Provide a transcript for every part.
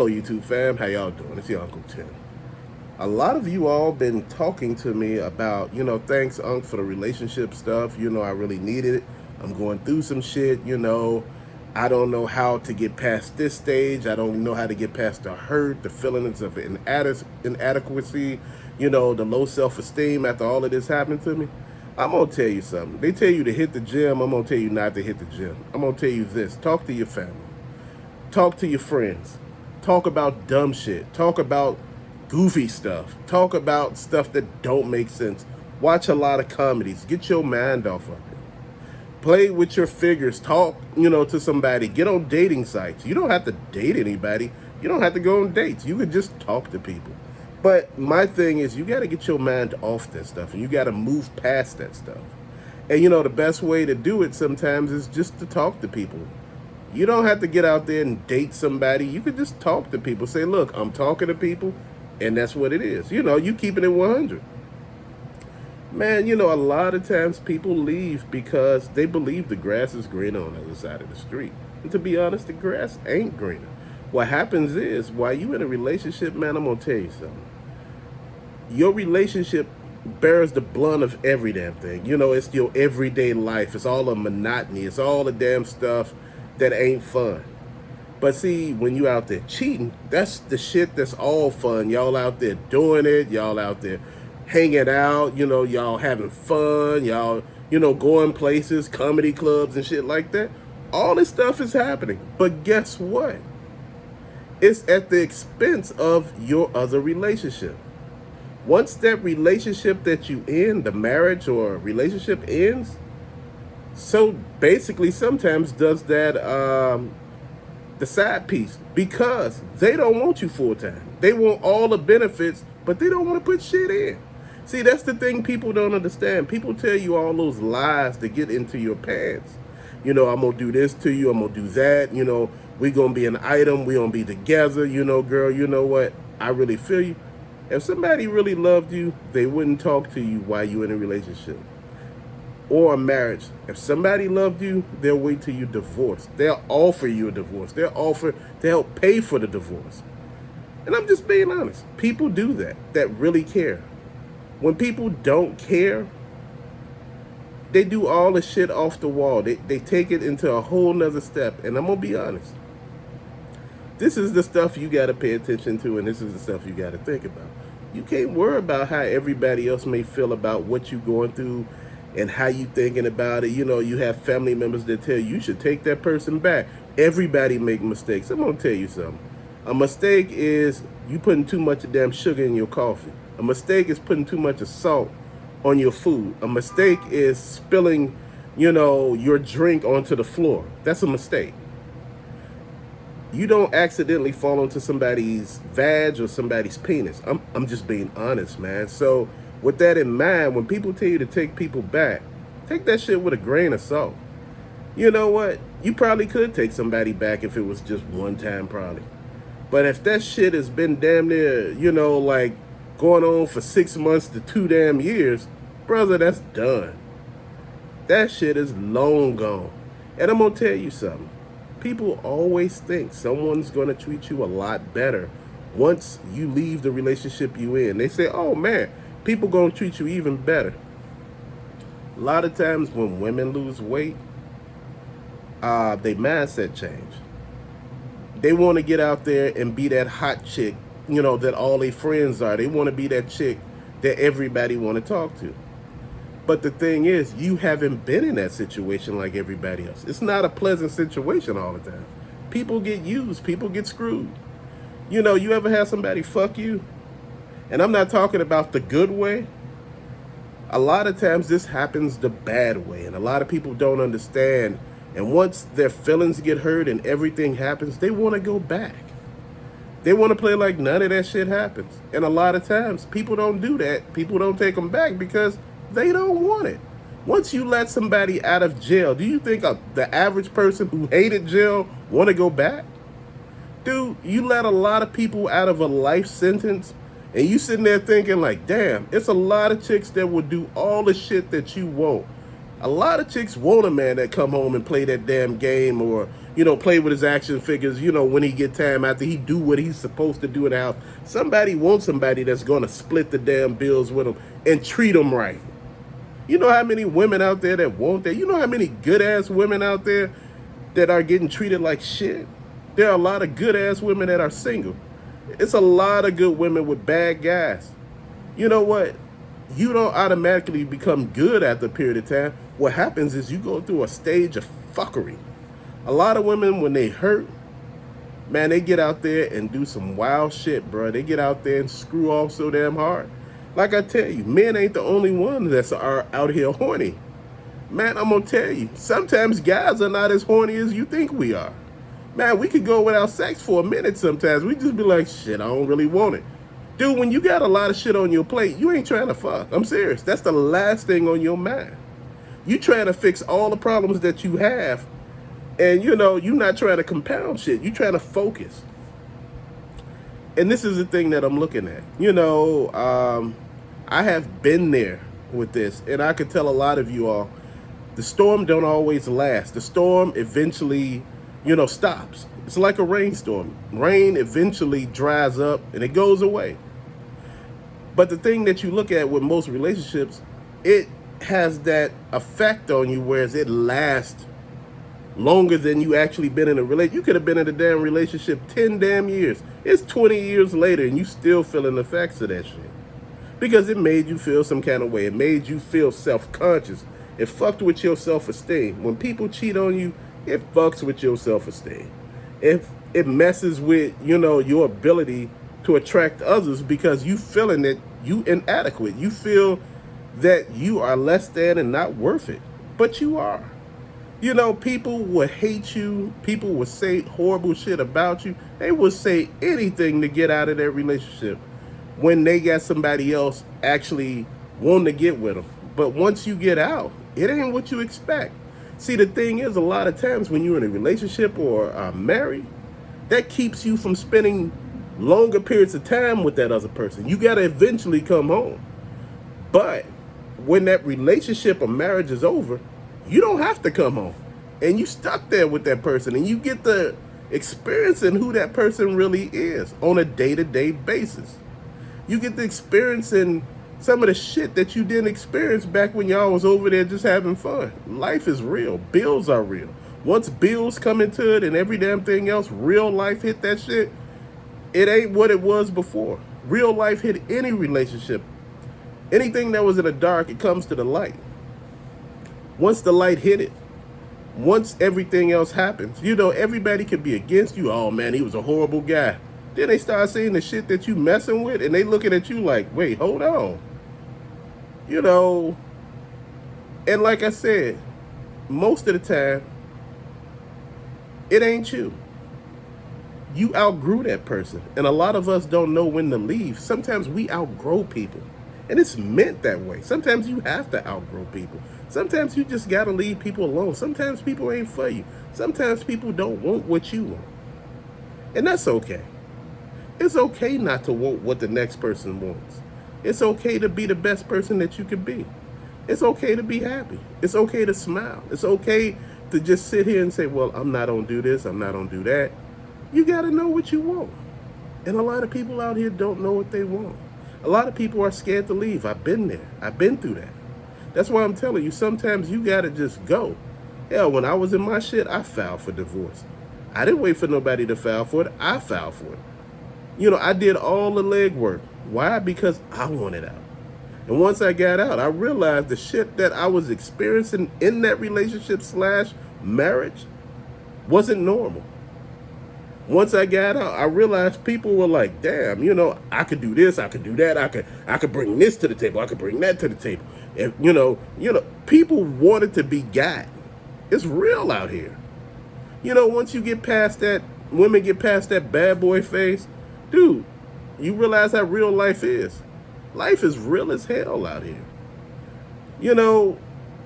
Hello YouTube fam, how y'all doing? It's your Uncle Tim. A lot of you all been talking to me about, thanks Unc for the relationship stuff. I really needed it. I'm going through some shit, I don't know how to get past this stage. I don't know how to get past the hurt, the feelings of inadequacy, the low self-esteem after all of this happened to me. I'm gonna tell you something. They tell you to hit the gym, I'm gonna tell you not to hit the gym. I'm gonna tell you this. Talk to your family. Talk to your friends. Talk about dumb shit. Talk about goofy stuff. Talk about stuff that don't make sense. Watch a lot of comedies. Get your mind off of it. Play with your figures. Talk, to somebody. Get on dating sites. You don't have to date anybody. You don't have to go on dates. You can just talk to people. But my thing is, you got to get your mind off that stuff, and you got to move past that stuff. And the best way to do it sometimes is just to talk to people. You don't have to get out there and date somebody. You can just talk to people. Say, look, I'm talking to people, and that's what it is. You keeping it 100. Man, a lot of times people leave because they believe the grass is greener on the other side of the street. And to be honest, the grass ain't greener. What happens is, while you in a relationship, man, I'm going to tell you something. Your relationship bears the blunt of every damn thing. It's your everyday life. It's all a monotony. It's all the damn stuff that ain't fun. But see, when you out there cheating, that's the shit that's all fun. Y'all out there doing it. Y'all out there hanging out. Y'all having fun. Y'all, going places, comedy clubs and shit like that. All this stuff is happening. But guess what? It's at the expense of your other relationship. Once that relationship that you in, the marriage or relationship ends, so basically sometimes does that the side piece, because they don't want you full time. They want all the benefits, but they don't want to put shit in. See, that's the thing people don't understand. People tell you all those lies to get into your pants. I'm gonna do this to you, I'm gonna do that, we gonna be an item, we gonna be together, girl, you know what? I really feel you. If somebody really loved you, they wouldn't talk to you while you're in a relationship or a marriage. If somebody loved you, they'll wait till you divorce. They'll offer you a divorce. They'll offer to help pay for the divorce. And I'm just being honest. People do that really care. When people don't care, they do all the shit off the wall. They take it into a whole nother step. And I'm going to be honest. This is the stuff you got to pay attention to, and this is the stuff you got to think about. You can't worry about how everybody else may feel about what you're going through and how you thinking about it. You have family members that tell you should take that person back. Everybody make mistakes. I'm going to tell you something. A mistake is you putting too much of damn sugar in your coffee. A mistake is putting too much of salt on your food. A mistake is spilling, your drink onto the floor. That's a mistake. You don't accidentally fall into somebody's vag or somebody's penis. I'm just being honest, man. So with that in mind, when people tell you to take people back, take that shit with a grain of salt. You know what? You probably could take somebody back if it was just one time, probably. But if that shit has been damn near, like going on for 6 months to 2 damn years, brother, that's done. That shit is long gone. And I'm going to tell you something. People always think someone's going to treat you a lot better once you leave the relationship you in. They say, oh man, people going to treat you even better. A lot of times when women lose weight, they mindset change. They want to get out there and be that hot chick, that all their friends are. They want to be that chick that everybody want to talk to. But the thing is, you haven't been in that situation like everybody else. It's not a pleasant situation all the time. People get used. People get screwed. You ever have somebody fuck you? And I'm not talking about the good way. A lot of times this happens the bad way. And a lot of people don't understand. And once their feelings get hurt and everything happens, they want to go back. They want to play like none of that shit happens. And a lot of times people don't do that. People don't take them back because they don't want it. Once you let somebody out of jail, do you think the average person who hated jail want to go back? Dude, you let a lot of people out of a life sentence, and you sitting there thinking like, damn, it's a lot of chicks that will do all the shit that you want. A lot of chicks want a man that come home and play that damn game or, play with his action figures, when he get time after he do what he's supposed to do in the house. Somebody wants somebody that's going to split the damn bills with him and treat him right. You know how many women out there that want that? You know how many good-ass women out there that are getting treated like shit? There are a lot of good-ass women that are single. It's a lot of good women with bad guys. You know what? You don't automatically become good after a period of time. What happens is you go through a stage of fuckery. A lot of women, when they hurt, man, they get out there and do some wild shit, bro. They get out there and screw off so damn hard. Like I tell you, men ain't the only ones that's are out here horny. Man, I'm gonna tell you, sometimes guys are not as horny as you think we are. Man, we could go without sex for a minute sometimes. We just be like, shit, I don't really want it. Dude, when you got a lot of shit on your plate, you ain't trying to fuck. I'm serious. That's the last thing on your mind. You trying to fix all the problems that you have, and you're not trying to compound shit. You trying to focus. And this is the thing that I'm looking at. I have been there with this, and I could tell a lot of you all, the storm don't always last. The storm eventually, stops. It's like a rainstorm. Rain eventually dries up and it goes away. But the thing that you look at with most relationships, it has that effect on you, whereas it lasts longer than you actually been in a relationship. You could have been in a damn relationship 10 damn years. It's 20 years later and you still feeling the effects of that shit. Because it made you feel some kind of way. It made you feel self-conscious. It fucked with your self-esteem. When people cheat on you, it fucks with your self-esteem. It messes with, your ability to attract others, because you feeling that you inadequate. You feel that you are less than and not worth it. But you are. People will hate you. People will say horrible shit about you. They will say anything to get out of that relationship when they got somebody else actually wanting to get with them. But once you get out, it ain't what you expect. See, the thing is, a lot of times when you're in a relationship or married, that keeps you from spending longer periods of time with that other person. You got to eventually come home. But when that relationship or marriage is over, you don't have to come home. And you stuck there with that person, and you get the experience in who that person really is on a day-to-day basis. You get the experience in some of the shit that you didn't experience back when y'all was over there just having fun. Life is real. Bills are real. Once bills come into it and every damn thing else, real life hit that shit, it ain't what it was before. Real life hit any relationship. Anything that was in the dark, it comes to the light. Once the light hit it, once everything else happens, everybody could be against you. Oh man, he was a horrible guy. Then they start seeing the shit that you messing with, and they looking at you like, wait, hold on. And like I said, most of the time, it ain't you. You outgrew that person. And a lot of us don't know when to leave. Sometimes we outgrow people. And it's meant that way. Sometimes you have to outgrow people. Sometimes you just got to leave people alone. Sometimes people ain't for you. Sometimes people don't want what you want. And that's okay. It's okay not to want what the next person wants. It's okay to be the best person that you can be. It's okay to be happy. It's okay to smile. It's okay to just sit here and say, well, I'm not going to do this. I'm not going to do that. You got to know what you want. And a lot of people out here don't know what they want. A lot of people are scared to leave. I've been there. I've been through that. That's why I'm telling you, sometimes you got to just go. Hell, when I was in my shit, I filed for divorce. I didn't wait for nobody to file for it. I filed for it. I did all the legwork. Why? Because I wanted out. And once I got out, I realized the shit that I was experiencing in that relationship / marriage wasn't normal. Once I got out, I realized people were like, damn, I could do this, I could do that, I could bring this to the table, I could bring that to the table. And people wanted to be got. It's real out here. Once you get past that, women get past that bad boy phase, dude, you realize how real life is. Life is real as hell out here.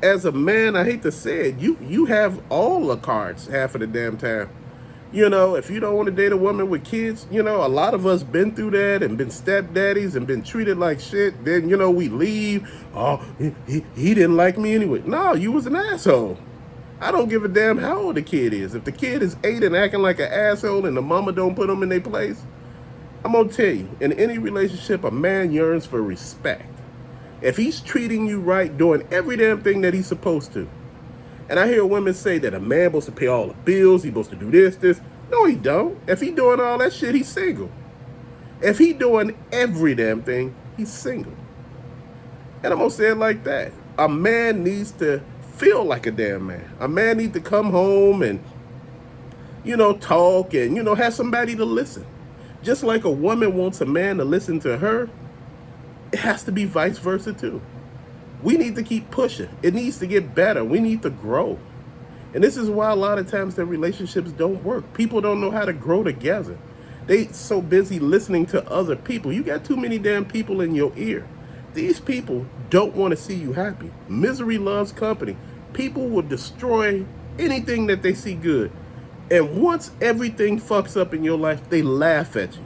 As a man, I hate to say it, you have all the cards half of the damn time. If you don't want to date a woman with kids, a lot of us been through that and been stepdaddies and been treated like shit. Then, we leave. Oh, he didn't like me anyway. No, you was an asshole. I don't give a damn how old the kid is. If the kid is 8 and acting like an asshole and the mama don't put them in their place, I'm gonna tell you, in any relationship, a man yearns for respect. If he's treating you right, doing every damn thing that he's supposed to, and I hear women say that a man supposed to pay all the bills, he's supposed to do this. No, he don't. If he doing all that shit, he's single. If he doing every damn thing, he's single. And I'm gonna say it like that. A man needs to feel like a damn man. A man needs to come home and, talk and, have somebody to listen. Just like a woman wants a man to listen to her, it has to be vice versa too. We need to keep pushing. It needs to get better. We need to grow. And this is why a lot of times their relationships don't work. People don't know how to grow together. They so busy listening to other people. You got too many damn people in your ear. These people don't want to see you happy. Misery loves company. People will destroy anything that they see good. And once everything fucks up in your life, they laugh at you.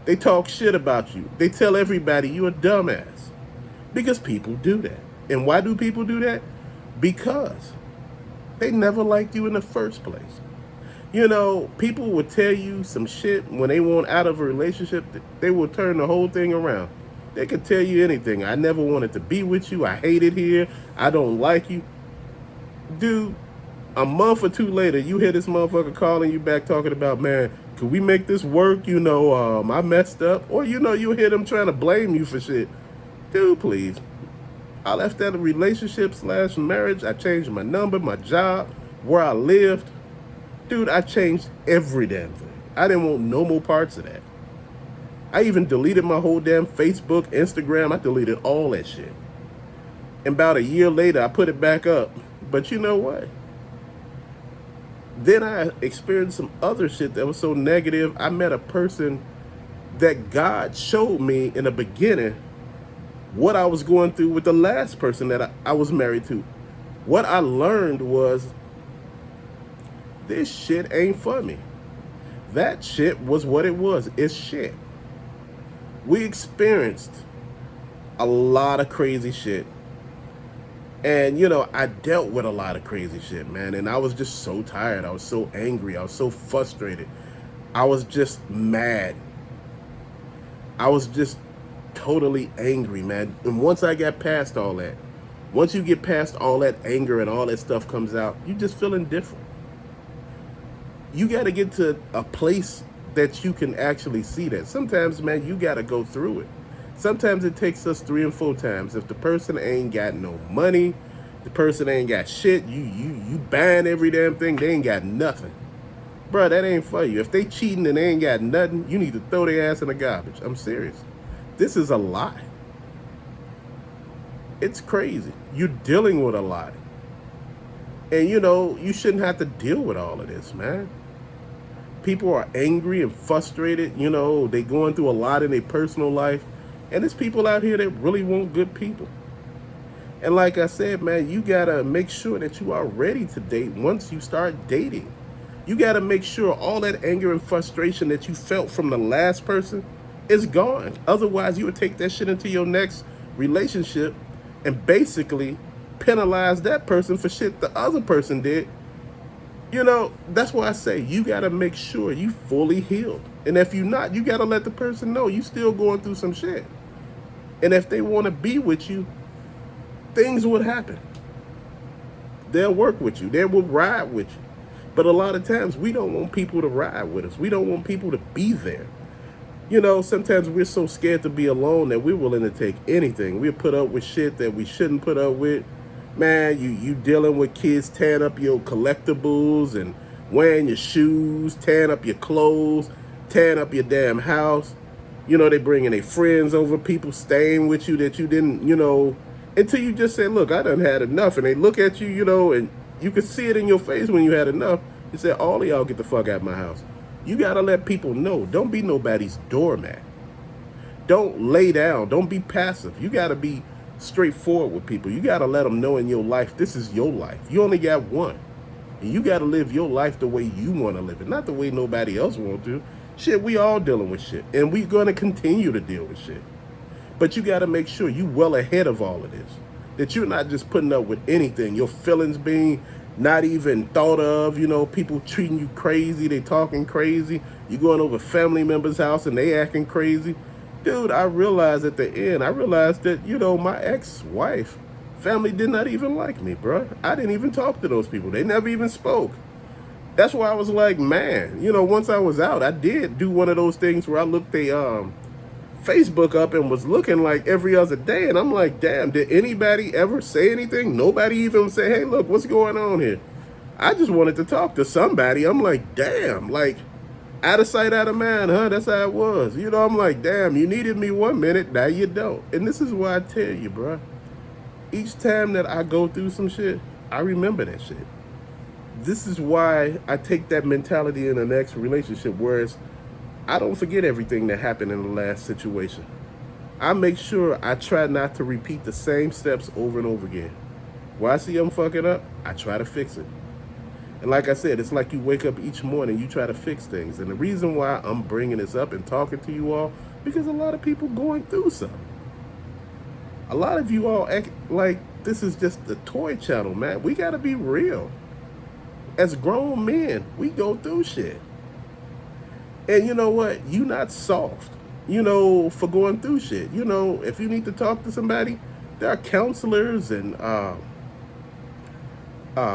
They talk shit about you. They tell everybody you're a dumbass. Because people do that. And why do people do that? Because they never liked you in the first place. People would tell you some shit when they want out of a relationship. They will turn the whole thing around. They could tell you anything. I never wanted to be with you. I hate it here. I don't like you. Dude, a month or two later, you hear this motherfucker calling you back talking about, man, could we make this work? I messed up. Or, you hear them trying to blame you for shit. Dude, please. I left that relationship/marriage. I changed my number, my job, where I lived. Dude, I changed every damn thing. I didn't want no more parts of that. I even deleted my whole damn Facebook, Instagram. I deleted all that shit. And about a year later, I put it back up. But you know what? Then I experienced some other shit that was so negative. I met a person that God showed me in the beginning what I was going through with the last person that I was married to. What I learned was, this shit ain't for me. That shit was what it was. It's shit. We experienced a lot of crazy shit. And, I dealt with a lot of crazy shit, man. And I was just so tired. I was so angry. I was so frustrated. I was just mad. I was just totally angry, man. And once I got past all that, once you get past all that anger and all that stuff comes out, you just feeling different. You got to get to a place that you can actually see that. Sometimes, man, you got to go through it. Sometimes it takes us 3 and 4 times. If the person ain't got no money, the person ain't got shit, you buying every damn thing, they ain't got nothing. Bruh, that ain't for you. If they cheating and they ain't got nothing, you need to throw their ass in the garbage. I'm serious. This is a lie. It's crazy. You're dealing with a lie. And you shouldn't have to deal with all of this, man. People are angry and frustrated. They going through a lot in their personal life. And there's people out here that really want good people. And like I said, man, you got to make sure that you are ready to date once you start dating. You got to make sure all that anger and frustration that you felt from the last person is gone. Otherwise, you would take that shit into your next relationship and basically penalize that person for shit the other person did. That's why I say you got to make sure you fully healed. And if you're not, you got to let the person know you still going through some shit. And if they want to be with you, things would happen. They'll work with you. They will ride with you. But a lot of times we don't want people to ride with us. We don't want people to be there. Sometimes we're so scared to be alone that we're willing to take anything. We'll put up with shit that we shouldn't put up with. Man, you dealing with kids tearing up your collectibles and wearing your shoes, tearing up your clothes, tearing up your damn house. They bringing their friends over, people staying with you that you didn't, until you just say, look, I done had enough. And they look at you, and you can see it in your face when you had enough. You say, all of y'all get the fuck out of my house. You got to let people know. Don't be nobody's doormat. Don't lay down. Don't be passive. You got to be straightforward with people. You got to let them know in your life, this is your life. You only got one. And you got to live your life the way you want to live it, not the way nobody else want to. Shit, we all dealing with shit. And we're going to continue to deal with shit. But you got to make sure you well ahead of all of this. That you're not just putting up with anything. Your feelings being not even thought of. You know, people treating you crazy, they talking crazy. You going over family members' house and they acting crazy. Dude, I realized at the end, I realized that, you know, my ex-wife, family did not even like me, bro. I didn't even talk to those people. They never even spoke. That's why I was like, man, you know, once I was out, I did do one of those things where I looked the Facebook up and was looking like every other day. And I'm like, damn, did anybody ever say anything? Nobody even say, hey, look, what's going on here? I just wanted to talk to somebody. I'm like, damn, like, out of sight, out of mind, huh? That's how it was. You know, I'm like, damn, you needed me 1 minute, now you don't. And this is why I tell you, bro. Each time that I go through some shit, I remember that shit. This is why I take that mentality in the next relationship, whereas I don't forget everything that happened in the last situation. I make sure I try not to repeat the same steps over and over again. When I see them fucking up, I try to fix it. And like I said, it's like you wake up each morning, you try to fix things. And the reason why I'm bringing this up and talking to you all, because a lot of people going through something. A lot of you all act like this is just the toy channel, man. We got to be real. As grown men, we go through shit. And you know what? You not soft, you know, for going through shit. You know, if you need to talk to somebody, there are counselors and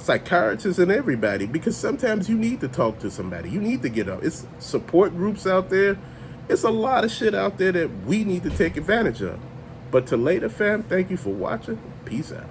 psychiatrists and everybody, because sometimes you need to talk to somebody. You need to get up. It's support groups out there. It's a lot of shit out there that we need to take advantage of. But to later, fam, thank you for watching. Peace out.